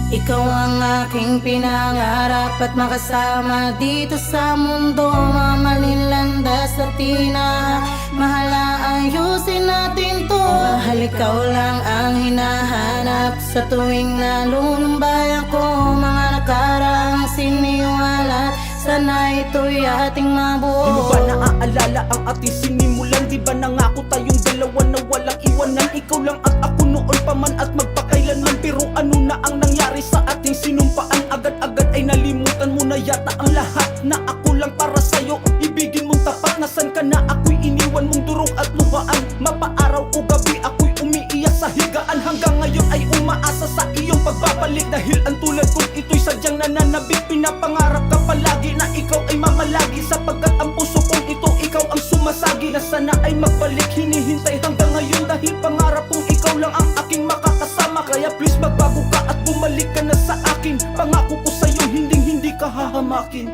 Ikaw ang aking pinangarap at makasama dito sa mundo. Mamaling landas at tina, mahala ayusin natin to. Mahal, ikaw lang ang hinahanap sa tuwing nalulumbay ako. Mga nakaraang siniwalat, sana ito'y ating mabuo. Di mo ba naaalala ang ating sinimulan? Di ba nangako tayong dalawa na walang iwanan? Ikaw lang at ako noon pa man at magpakailanman. Pero ano na ang nangyari sa ating sinumpaan? Agad-agad ay nalimutan mo na yata ang lahat. Na ako lang para sa'yo, ibigin mong tapat. Nasan ka na ako'y iniwan mong durog at luhaan. Mapaaraw o gabi ako'y umiiyak sa higaan. Hanggang ngayon ay umaasa sa iyong pagbabalik. Dahil ang tulad kong ito'y sadyang nananabik. Pinapangarap ka palagi na ikaw ay mamalagi. Sapagkat ang puso kong ito, ikaw ang sumasagi. Na sana ay magbalik, hinihintay hanggang ngayon. Dahil pangarap kong ikaw lang ang aking makakasama. Kaya please magbago ka at bumalik ka na sa akin. Pangako ko sa'yo, hindi ka hahamakin.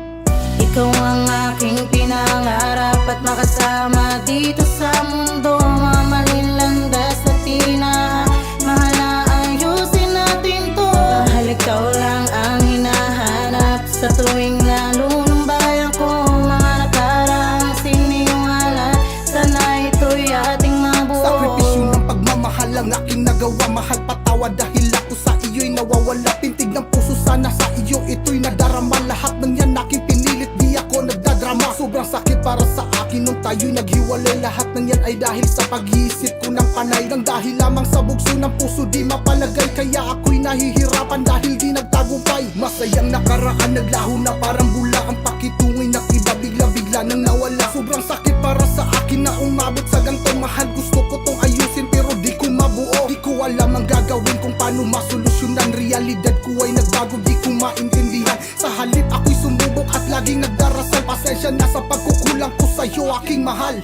Ikaw ang aking pinangarap at makasama dito sa mundo. Mamaling landas at tina, mahala ayusin natin to. Mahal, ikaw lang ang hinahanap sa tuwing nalulumbay ako. Mga nakaraang siniwalat, sana ito'y ating mabuo. Sakripisyo ng pagmamahal ang aking nagawa. Mahal, patawad dahil ako sa iyo'y nawawala. Tintig ng puso sana sa iyo ito'y nadarama. Lahat ng yan aking pinilit, di ako nagdadrama. Sobrang sakit para sa akin nung tayo'y naghiwalay. Lahat ng yan ay dahil sa pag-iisip ko ng panay. Nang dahil lamang sa bugso ng puso di mapalagay. Kaya ako'y nahihirapan dahil di nagtagumpay. Masayang nakaraan naglaho na parang bula. Ang pakitungay na iba bigla-bigla nang nawala. Sobrang sakit para sa akin na umabot sa gantong mahal. Gusto ko tong ayusin pero di ko mabuo. Di ko alam ang gagawin kung paano masolusyonan. Realidad ko ay nagbago, di ko maintindihan. Sa halip ako'y sumubok at laging nagdarasal. Pasensya na sa pagkukulang ko sa'yo aking mahal.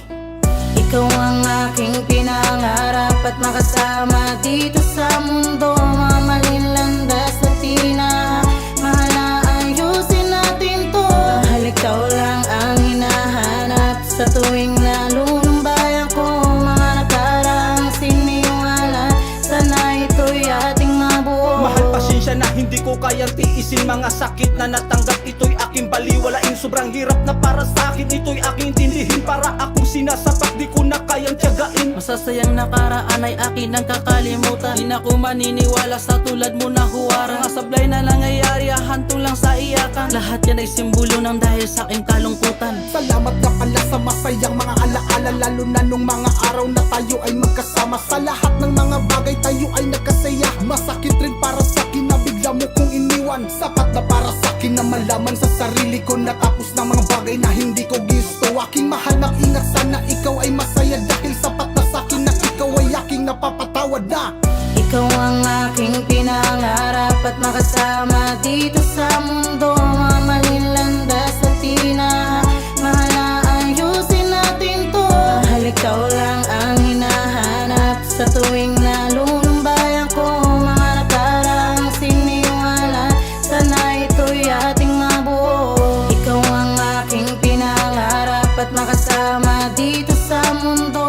Ikaw ang aking pinangarap at makasama dito sa mundo. Mamaling landas at tina, mahala ayusin natin to. Mahal, ikaw lang ang hinahanap sa tuwing nalulumbay ako. Mga nakaraang siniwalat, sana ito'y ating mabuo. Mahal, pasensya na hindi ko kayang tiisin. Mga sakit na natanggap, ito'y aking baliwalain. Sobrang hirap na para sa akin, ito'y aking intindihin. Para akong sinasapak, di ko na kayang tiyagain. Masasayang nakaraan ay akin ang kakalimutan. Di na ko maniniwala sa tulad mo na huwara. Mga sablay na nangyayari, hantong lang sa iyakan. Lahat yan ay simbolo ng dahil sa aking kalungkutan. Salamat ka pala sa masayang mga alaala. Lalo na nung mga araw na tayo ay magkasama. Sa lahat ng mga bagay tayo ay nagkasaya. Masakit rin para sa akin na bigla mo kong iniwan. Sapat na para sa akin na malaman sa sarili ko na tapos ng mga bagay na hindi ko gusto. Aking mahal, mag-ingat sana ikaw ay masaya. Dahil sapat na sa akin na ikaw ay aking napapatawad na. Ikaw ang aking pinangarap at makasama dito sa mundo. Mamaling landas at tina, mahala ayusin natin to. Mahal, ikaw lang ang hinahanap sa tuwing nalulumbay ako. Mga nakaraang siniwalat, sana ito'y ating mabuo. Ikaw ang aking pinangarap at makasama dito sa mundo.